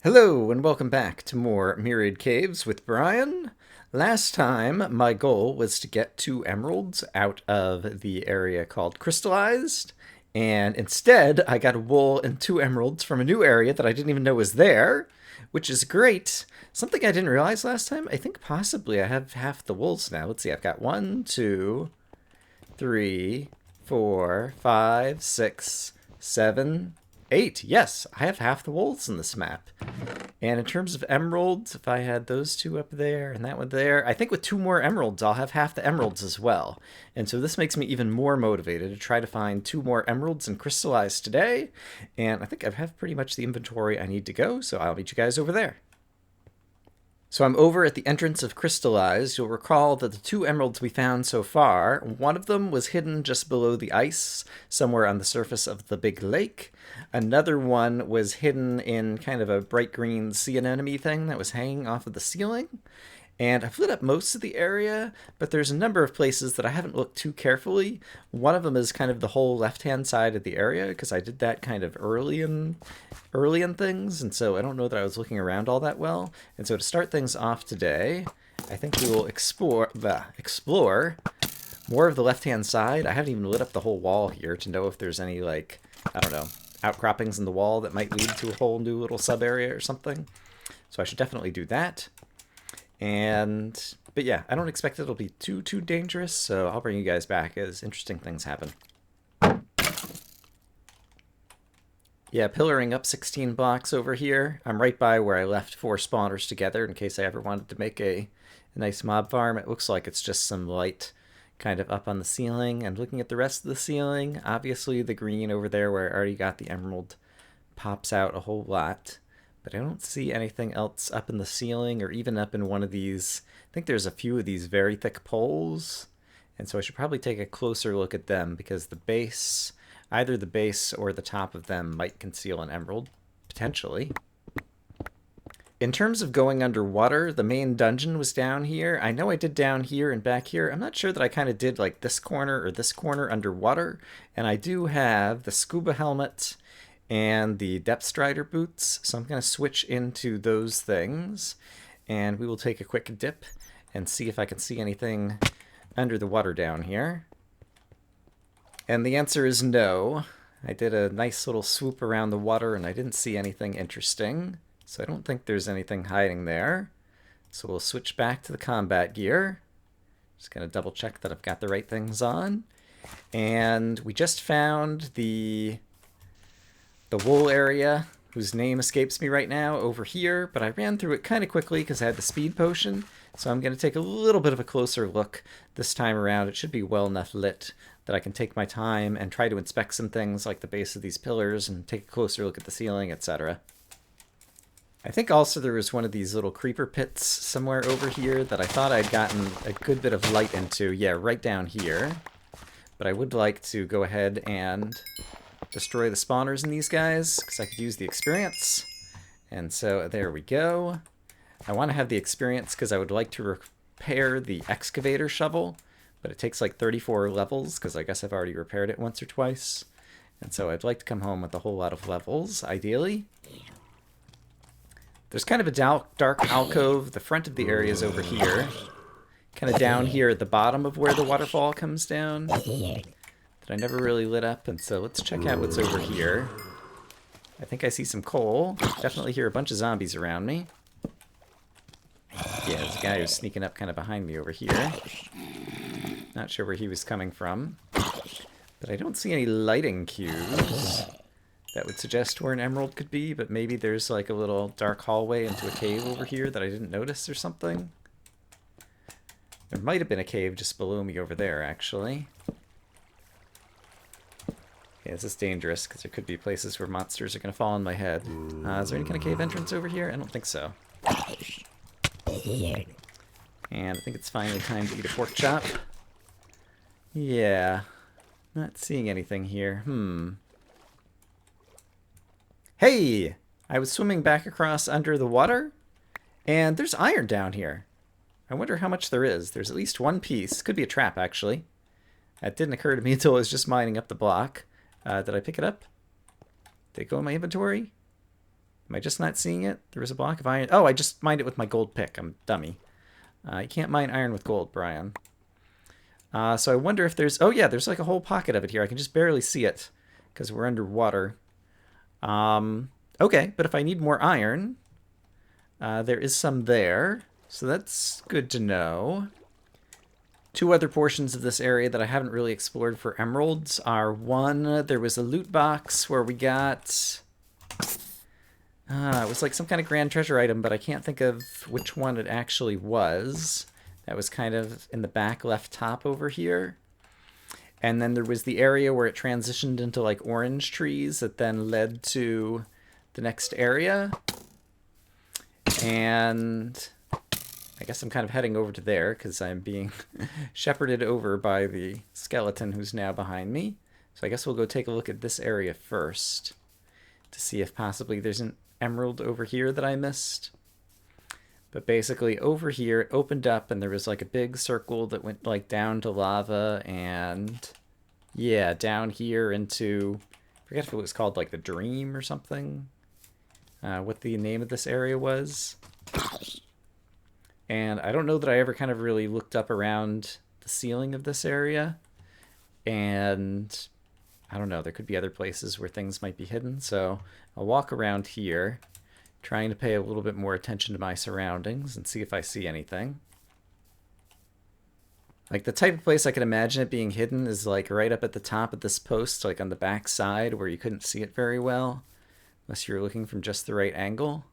Hello and welcome back to more Myriad Caves with Brian. Last time, my goal was to get 2 emeralds out of the area called Crystallized, and instead I got a wool and 2 emeralds from a new area that I didn't even know was there, which is great. Something I didn't realize last time, I think possibly I have half the wools now. Let's see, I've got 1, 2, 3, 4, 5, 6, 7, 8. Yes, I have half the wools in this map. And in terms of emeralds, if I had those 2 up there and that one there, I think with 2 more emeralds, I'll have half the emeralds as well. And so this makes me even more motivated to try to find 2 more emeralds and crystallize today. And I think I have pretty much the inventory I need to go, so I'll meet you guys over there. So I'm over at the entrance of Crystallized. You'll recall that the 2 emeralds we found so far, one of them was hidden just below the ice, somewhere on the surface of the big lake. Another one was hidden in kind of a bright green sea anemone thing that was hanging off of the ceiling. And I've lit up most of the area, but there's a number of places that I haven't looked too carefully. One of them is kind of the whole left-hand side of the area, because I did that kind of early in things, and so I don't know that I was looking around all that well. And so to start things off today, I think we will explore more of the left-hand side. I haven't even lit up the whole wall here to know if there's any, like, I don't know, outcroppings in the wall that might lead to a whole new little sub-area or something. So I should definitely do that. But yeah, I don't expect it'll be too dangerous, so I'll bring you guys back as interesting things happen. Yeah, pillaring up 16 blocks over here. I'm right by where I left 4 spawners together in case I ever wanted to make a nice mob farm. It looks like it's just some light kind of up on the ceiling. And looking at the rest of the ceiling, obviously the green over there where I already got the emerald pops out a whole lot. But I don't see anything else up in the ceiling or even up in one of these. I think there's a few of these very thick poles. And so I should probably take a closer look at them because the base, either the base or the top of them might conceal an emerald, potentially. In terms of going underwater, the main dungeon was down here. I know I did down here and back here. I'm not sure that I kind of did like this corner or this corner underwater. And I do have the scuba helmet and the depth strider boots, so I'm going to switch into those things, and we will take a quick dip and see if I can see anything under the water down here. And the answer is no. I did a nice little swoop around the water and I didn't see anything interesting, so I don't think there's anything hiding there. So we'll switch back to the combat gear. Just going to double check that I've got the right things on. And we just found the wool area, whose name escapes me right now, over here, but I ran through it kind of quickly because I had the speed potion, so I'm going to take a little bit of a closer look this time around. It should be well enough lit that I can take my time and try to inspect some things like the base of these pillars and take a closer look at the ceiling, etc. I think also there was one of these little creeper pits somewhere over here that I thought I'd gotten a good bit of light into. Yeah, right down here. But I would like to go ahead and destroy the spawners in these guys, because I could use the experience. And so there we go. I want to have the experience because I would like to repair the excavator shovel, but it takes like 34 levels, because I guess I've already repaired it once or twice. And so I'd like to come home with a whole lot of levels, ideally. There's kind of a dark alcove. The front of the area is over here. Kind of down here at the bottom of where the waterfall comes down. That I never really lit up, and so let's check out what's over here. I think I see some coal. Definitely hear a bunch of zombies around me. Yeah, there's a guy who's sneaking up kind of behind me over here. Not sure where he was coming from. But I don't see any lighting cues that would suggest where an emerald could be, but maybe there's like a little dark hallway into a cave over here that I didn't notice or something. There might have been a cave just below me over there, actually. Yeah, this is dangerous, because there could be places where monsters are going to fall on my head. Is there any kind of cave entrance over here? I don't think so. And I think it's finally time to eat a pork chop. Yeah, not seeing anything here. Hey! I was swimming back across under the water, and there's iron down here. I wonder how much there is. There's at least one piece. Could be a trap, actually. That didn't occur to me until I was just mining up the block. Did I pick it up? Did it go in my inventory? Am I just not seeing it? There was a block of iron. Oh, I just mined it with my gold pick. I'm a dummy. You can't mine iron with gold, Brian. So I wonder if there's... Oh, yeah, there's like a whole pocket of it here. I can just barely see it because we're underwater. Okay, but if I need more iron, there is some there. So that's good to know. Two other portions of this area that I haven't really explored for emeralds are, one, there was a loot box where we got... it was like some kind of grand treasure item, but I can't think of which one it actually was. That was kind of in the back left top over here. And then there was the area where it transitioned into like orange trees that then led to the next area. And I guess I'm kind of heading over to there because I'm being shepherded over by the skeleton who's now behind me. So I guess we'll go take a look at this area first to see if possibly there's an emerald over here that I missed. But basically over here it opened up and there was like a big circle that went like down to lava and yeah, down here into, I forget if it was called like the Dream or something. What the name of this area was. And I don't know that I ever kind of really looked up around the ceiling of this area. And I don't know, there could be other places where things might be hidden. So I'll walk around here, trying to pay a little bit more attention to my surroundings and see if I see anything. Like the type of place I can imagine it being hidden is like right up at the top of this post, like on the back side where you couldn't see it very well, unless you're looking from just the right angle.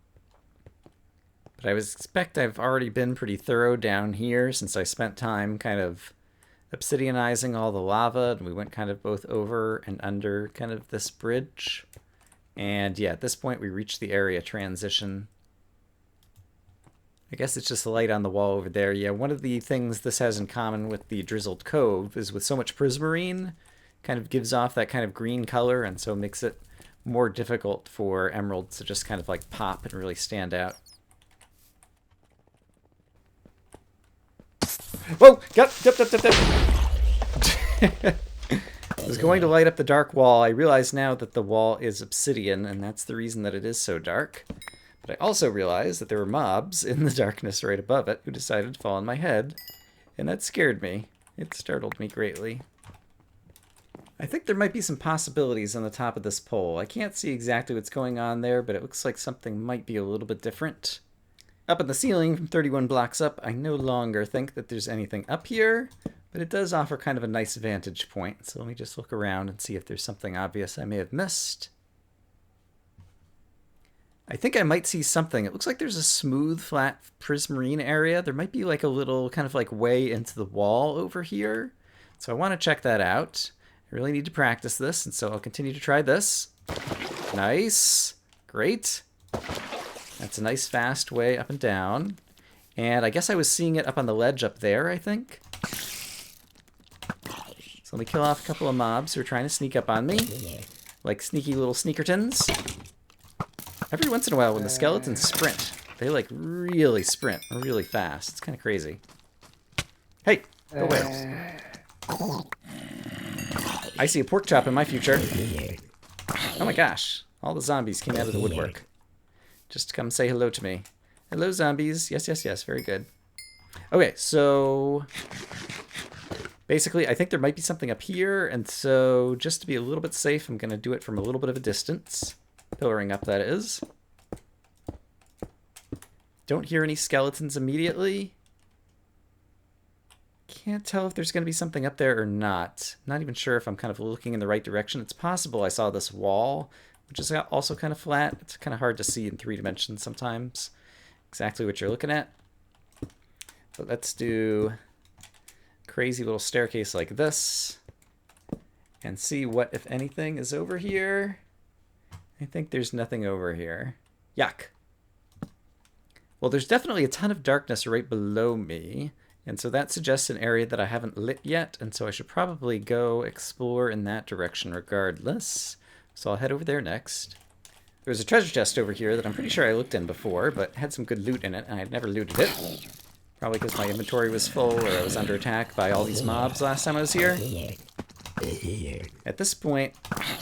But I would expect I've already been pretty thorough down here since I spent time kind of obsidianizing all the lava, and we went kind of both over and under kind of this bridge. And yeah, at this point we reached the area transition. I guess it's just the light on the wall over there. Yeah, one of the things this has in common with the Drizzled Cove is with so much prismarine, kind of gives off that kind of green color, and so makes it more difficult for emeralds to just kind of like pop and really stand out. Whoa! Yep. I was going to light up the dark wall. I realize now that the wall is obsidian, and that's the reason that it is so dark. But I also realized that there were mobs in the darkness right above it who decided to fall on my head, and that scared me. It startled me greatly. I think there might be some possibilities on the top of this pole. I can't see exactly what's going on there, but it looks like something might be a little bit different. Up in the ceiling from 31 blocks up, I no longer think that there's anything up here, but it does offer kind of a nice vantage point. So let me just look around and see if there's something obvious I may have missed. I think I might see something. It looks like there's a smooth, flat prismarine area. There might be like a little kind of like way into the wall over here. So I want to check that out. I really need to practice this, and so I'll continue to try this. Nice. Great. That's a nice fast way up and down. And I guess I was seeing it up on the ledge up there, I think. So let me kill off a couple of mobs who are trying to sneak up on me. Like sneaky little sneakertons. Every once in a while when the skeletons sprint, they like really sprint really fast. It's kind of crazy. Hey, go away. I see a pork chop in my future. Oh my gosh, all the zombies came out of the woodwork. Just to come say hello to me. Hello, zombies. Yes, yes, yes. Very good. Okay, so basically, I think there might be something up here, and so just to be a little bit safe, I'm going to do it from a little bit of a distance. Pillaring up, that is. Don't hear any skeletons immediately. Can't tell if there's going to be something up there or not. Not even sure if I'm kind of looking in the right direction. It's possible I saw this wall, which is also kind of flat. It's kind of hard to see in 3 dimensions sometimes exactly what you're looking at. But let's do a crazy little staircase like this and see what, if anything, is over here. I think there's nothing over here. Yuck. Well, there's definitely a ton of darkness right below me, and so that suggests an area that I haven't lit yet, and so I should probably go explore in that direction regardless. So I'll head over there next. There's a treasure chest over here that I'm pretty sure I looked in before, but had some good loot in it, and I'd never looted it. Probably because my inventory was full or I was under attack by all these mobs last time I was here. At this point,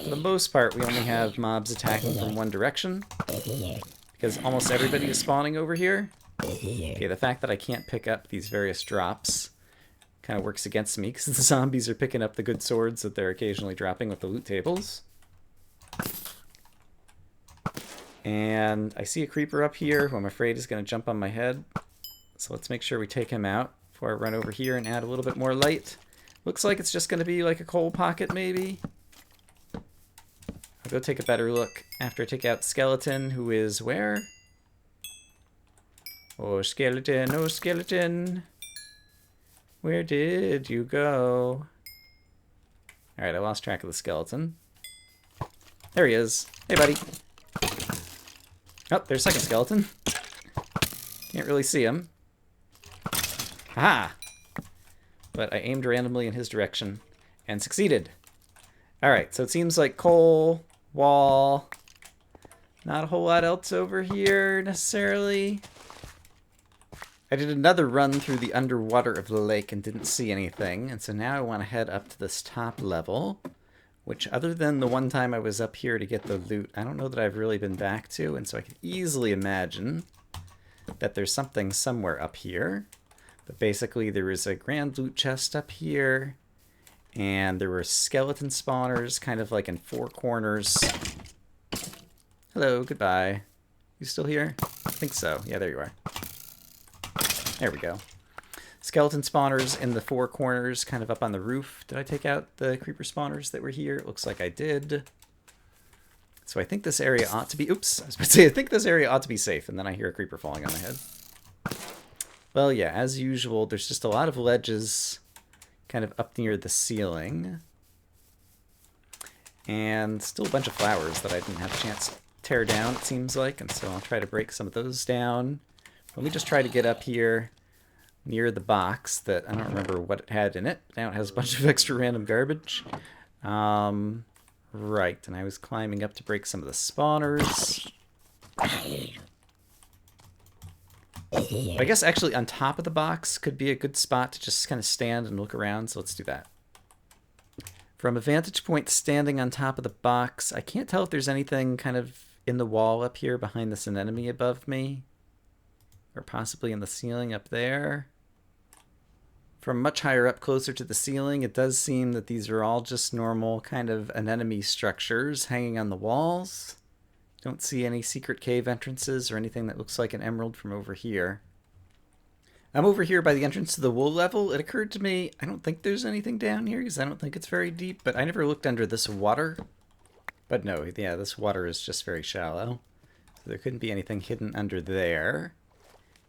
for the most part, we only have mobs attacking from one direction, because almost everybody is spawning over here. Okay, the fact that I can't pick up these various drops kind of works against me, because the zombies are picking up the good swords that they're occasionally dropping with the loot tables. And I see a creeper up here who I'm afraid is going to jump on my head. So let's make sure we take him out before I run over here and add a little bit more light. Looks like it's just going to be like a coal pocket, maybe. I'll go take a better look after I take out Skeleton, who is where? Oh, Skeleton, oh, Skeleton. Where did you go? Alright, I lost track of the Skeleton. There he is. Hey, buddy. Oh, there's a second Skeleton. Can't really see him. Aha! But I aimed randomly in his direction and succeeded. Alright, so it seems like coal, wall, not a whole lot else over here necessarily. I did another run through the underwater of the lake and didn't see anything, and so now I want to head up to this top level, which other than the one time I was up here to get the loot, I don't know that I've really been back to, and so I can easily imagine that there's something somewhere up here. But basically there is a grand loot chest up here, and there were skeleton spawners kind of like in four corners. Hello, goodbye. You still here? I think so. Yeah, there you are. There we go. Skeleton spawners in the four corners, kind of up on the roof. Did I take out the creeper spawners that were here? It looks like I did. So I think this area ought to be... Oops, I was about to say, I think this area ought to be safe, and then I hear a creeper falling on my head. Well, yeah, as usual, there's just a lot of ledges kind of up near the ceiling. And still a bunch of flowers that I didn't have a chance to tear down, it seems like, and so I'll try to break some of those down. Let me just try to get up here near the box that I don't remember what it had in it. Now it has a bunch of extra random garbage. Right, and I was climbing up to break some of the spawners. I guess actually on top of the box could be a good spot to just kind of stand and look around, so let's do that. From a vantage point standing on top of the box, I can't tell if there's anything kind of in the wall up here behind this anemone above me. Or possibly in the ceiling up there. From much higher up, closer to the ceiling, it does seem that these are all just normal kind of anemone structures hanging on the walls. Don't see any secret cave entrances or anything that looks like an emerald from over here. I'm over here by the entrance to the wool level. It occurred to me, I don't think there's anything down here because I don't think it's very deep, but I never looked under this water. But no, yeah, this water is just very shallow. So there couldn't be anything hidden under there.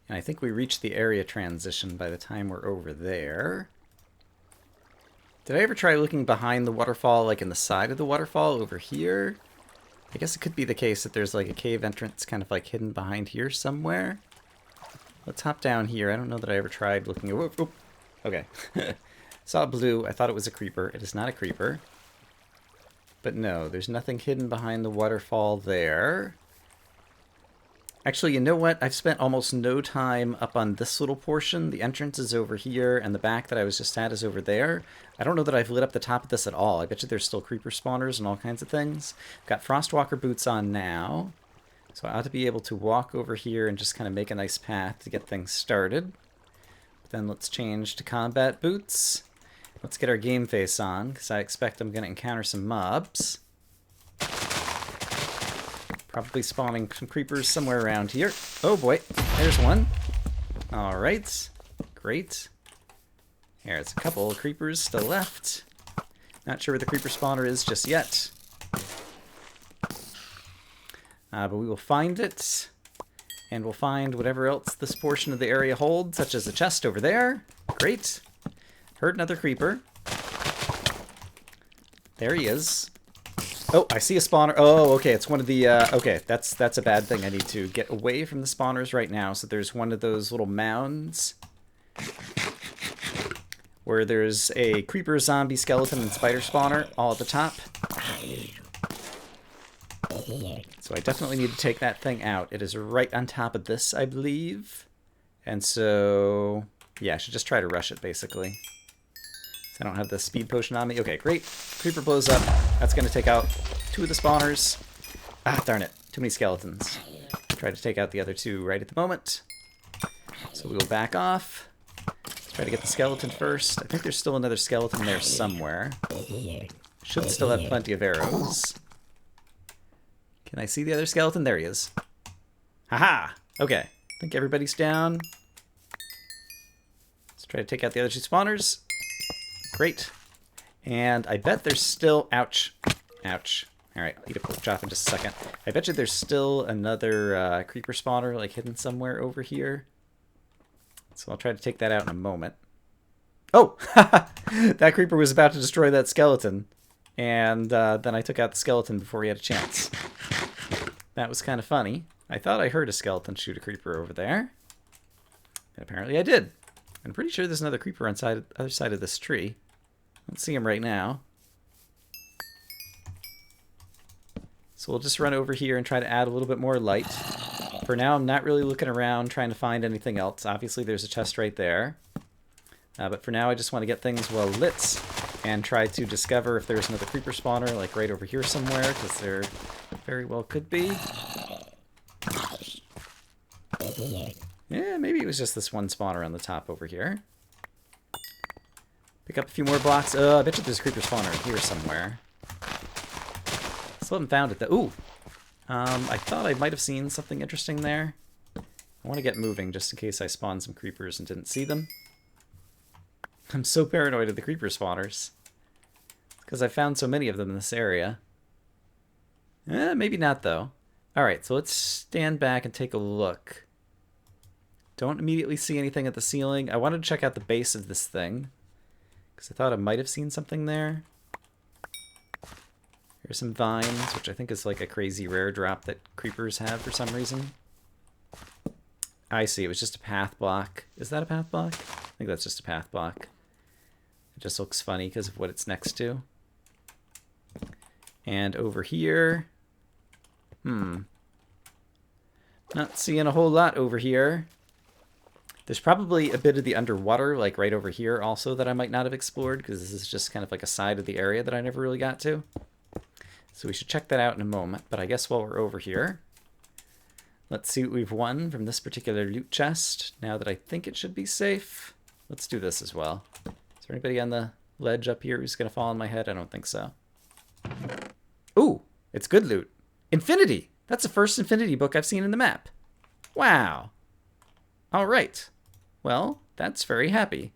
And I think we reached the area transition by the time we're over there. Did I ever try looking behind the waterfall, like in the side of the waterfall over here? I guess it could be the case that there's like a cave entrance kind of like hidden behind here somewhere. Let's hop down here. I don't know that I ever tried looking... Whoop, whoop. Okay. Saw blue. I thought it was a creeper. It is not a creeper. But no, there's nothing hidden behind the waterfall there. Actually, you know what? I've spent almost no time up on this little portion. The entrance is over here, and the back that I was just at is over there. I don't know that I've lit up the top of this at all. I bet you there's still creeper spawners and all kinds of things. I've got Frostwalker boots on now, so I ought to be able to walk over here and just kind of make a nice path to get things started. But then let's change to combat boots. Let's get our game face on, because I expect I'm going to encounter some mobs. Probably spawning some creepers somewhere around here. Oh boy, there's one. Alright, great. There's a couple of creepers still left. Not sure where the creeper spawner is just yet. But we will find it. And we'll find whatever else this portion of the area holds, such as a chest over there. Great. Heard another creeper. There he is. Oh, I see a spawner. Oh, okay, it's one of the, okay, that's a bad thing. I need to get away from the spawners right now. So there's one of those little mounds where there's a creeper, zombie, skeleton, and spider spawner all at the top. So I definitely need to take that thing out. It is right on top of this, I believe. And so, yeah, I should just try to rush it, basically. I don't have the speed potion on me. Okay, great. Creeper blows up. That's going to take out 2 of the spawners. Ah, darn it. Too many skeletons. Try to take out the other 2 right at the moment. So we will back off. Let's try to get the skeleton first. I think there's still another skeleton there somewhere. Should still have plenty of arrows. Can I see the other skeleton? There he is. Haha! Okay. I think everybody's down. Let's try to take out the other 2 spawners. Great. And I bet there's still... Ouch. Ouch. Alright, I'll eat a pork chop in just a second. I bet you there's still another creeper spawner, like, hidden somewhere over here. So I'll try to take that out in a moment. Oh! That creeper was about to destroy that skeleton. And then I took out the skeleton before he had a chance. That was kind of funny. I thought I heard a skeleton shoot a creeper over there. And apparently I did. I'm pretty sure there's another creeper on the other side of this tree. Let's see him right now. So we'll just run over here and try to add a little bit more light. For now, I'm not really looking around trying to find anything else. Obviously, there's a chest right there. But for now, I just want to get things well lit and try to discover if there's another creeper spawner, like right over here somewhere, because there very well could be. Yeah, maybe it was just this one spawner on the top over here. Pick up a few more blocks. I bet you there's a creeper spawner here somewhere. Still haven't found it though. Ooh! I thought I might have seen something interesting there. I want to get moving just in case I spawned some creepers and didn't see them. I'm so paranoid of the creeper spawners. Because I found so many of them in this area. Maybe not though. Alright, so let's stand back and take a look. Don't immediately see anything at the ceiling. I wanted to check out the base of this thing. Because I thought I might have seen something there. Here's some vines, which I think is like a crazy rare drop that creepers have for some reason. I see, it was just a path block. Is that a path block? I think that's just a path block. It just looks funny because of what it's next to. And over here... Not seeing a whole lot over here. There's probably a bit of the underwater, like right over here also, that I might not have explored, because this is just kind of like a side of the area that I never really got to. So we should check that out in a moment, but I guess while we're over here, let's see what we've won from this particular loot chest. Now that I think it should be safe, let's do this as well. Is there anybody on the ledge up here who's going to fall on my head? I don't think so. Ooh, it's good loot. Infinity! That's the first Infinity book I've seen in the map. Wow. All right. Well, that's very happy.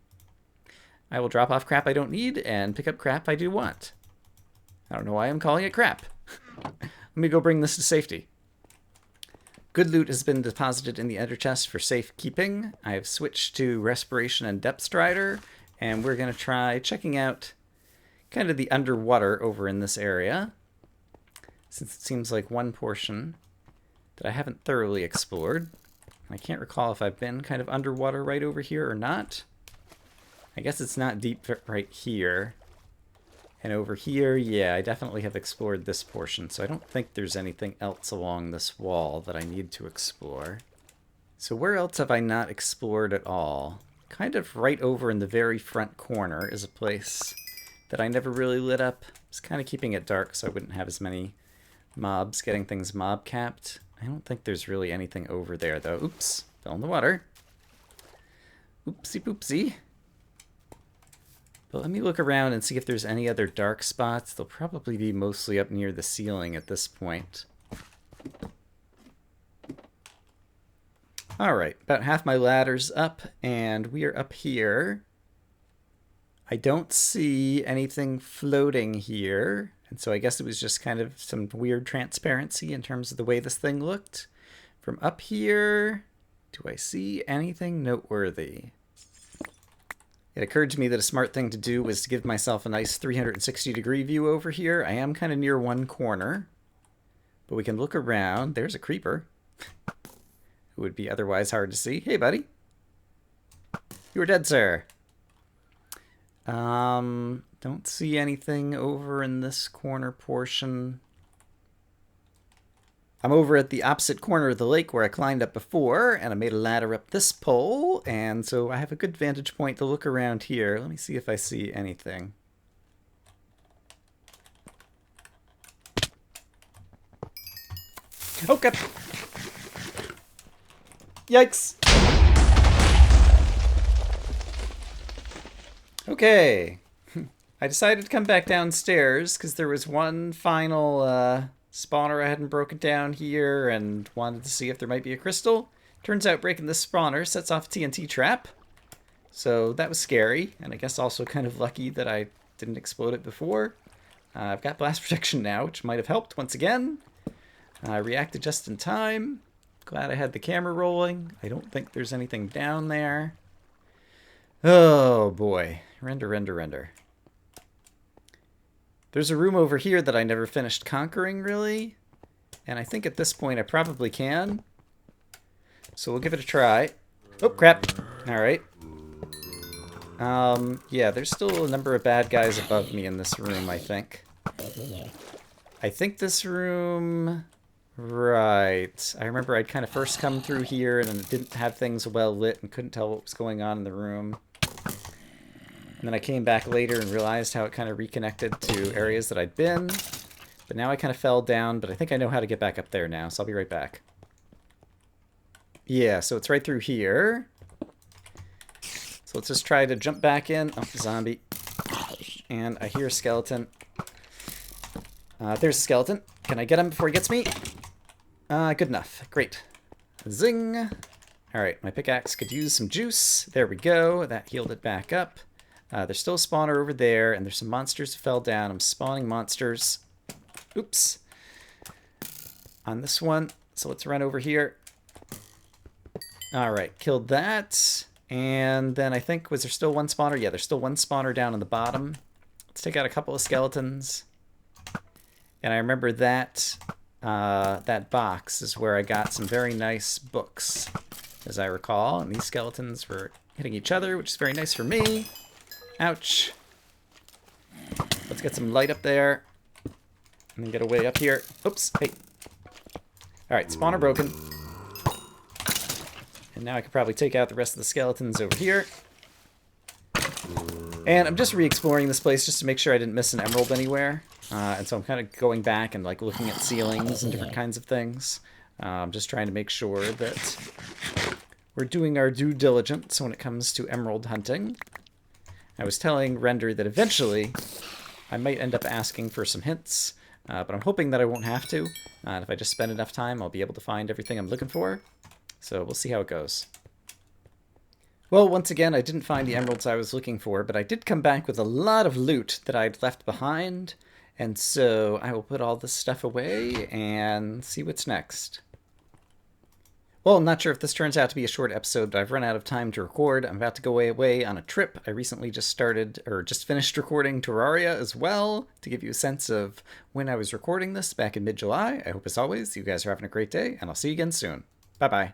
I will drop off crap I don't need and pick up crap I do want. I don't know why I'm calling it crap. Let me go bring this to safety. Good loot has been deposited in the ender chest for safekeeping. I have switched to Respiration and Depth Strider, and we're going to try checking out kind of the underwater over in this area, since it seems like one portion that I haven't thoroughly explored. I can't recall if I've been kind of underwater right over here or not. I guess it's not deep right here. And over here, yeah, I definitely have explored this portion, so I don't think there's anything else along this wall that I need to explore. So where else have I not explored at all? Kind of right over in the very front corner is a place that I never really lit up. I was kind of keeping it dark so I wouldn't have as many mobs getting things mob capped. I don't think there's really anything over there, though. Oops, fell in the water. Oopsie poopsie. But let me look around and see if there's any other dark spots. They'll probably be mostly up near the ceiling at this point. Alright, about half my ladder's up, and we are up here. I don't see anything floating here. And so I guess it was just kind of some weird transparency in terms of the way this thing looked. From up here, do I see anything noteworthy? It occurred to me that a smart thing to do was to give myself a nice 360-degree view over here. I am kind of near one corner, but we can look around. There's a creeper who would be otherwise hard to see. Hey, buddy. You are dead, sir. Don't see anything over in this corner portion. I'm over at the opposite corner of the lake where I climbed up before, and I made a ladder up this pole, and so I have a good vantage point to look around here. Let me see if I see anything. Oh, God. Yikes. Okay. I decided to come back downstairs because there was one final spawner I hadn't broken down here and wanted to see if there might be a crystal. Turns out breaking this spawner sets off a TNT trap. So that was scary, and I guess also kind of lucky that I didn't explode it before. I've got blast protection now, which might have helped once again. I reacted just in time. Glad I had the camera rolling. I don't think there's anything down there. Oh boy. Render, render, render. There's a room over here that I never finished conquering, really. And I think at this point I probably can. So we'll give it a try. Oh, crap. Alright. Yeah, there's still a number of bad guys above me in this room, I think. I think this room... Right. I remember I'd kind of first come through here and it didn't have things well lit and couldn't tell what was going on in the room. And then I came back later and realized how it kind of reconnected to areas that I'd been. But now I kind of fell down, but I think I know how to get back up there now, so I'll be right back. Yeah, so it's right through here. So let's just try to jump back in. Oh, zombie. And I hear a skeleton. There's a skeleton. Can I get him before he gets me? Good enough. Great. Zing. Alright, my pickaxe could use some juice. There we go. That healed it back up. There's still a spawner over there, and there's some monsters who fell down. I'm spawning monsters. Oops. On this one. So let's run over here. Alright, killed that. And then I think, was there still one spawner? Yeah, there's still one spawner down on the bottom. Let's take out a couple of skeletons. And I remember that that box is where I got some very nice books, as I recall. And these skeletons were hitting each other, which is very nice for me. Ouch. Let's get some light up there. And then get away up here. Oops, hey. Alright, spawner broken. And now I could probably take out the rest of the skeletons over here. And I'm just re-exploring this place just to make sure I didn't miss an emerald anywhere. And so I'm kind of going back and like looking at ceilings and different kinds of things. Just trying to make sure that we're doing our due diligence when it comes to emerald hunting. I was telling Render that eventually I might end up asking for some hints, but I'm hoping that I won't have to. And if I just spend enough time, I'll be able to find everything I'm looking for. So we'll see how it goes. Well, once again, I didn't find the emeralds I was looking for, but I did come back with a lot of loot that I'd left behind. And so I will put all this stuff away and see what's next. Well, I'm not sure if this turns out to be a short episode, but I've run out of time to record. I'm about to go away on a trip. I recently just finished recording Terraria as well, to give you a sense of when I was recording this back in mid-July. I hope, as always, you guys are having a great day, and I'll see you again soon. Bye-bye.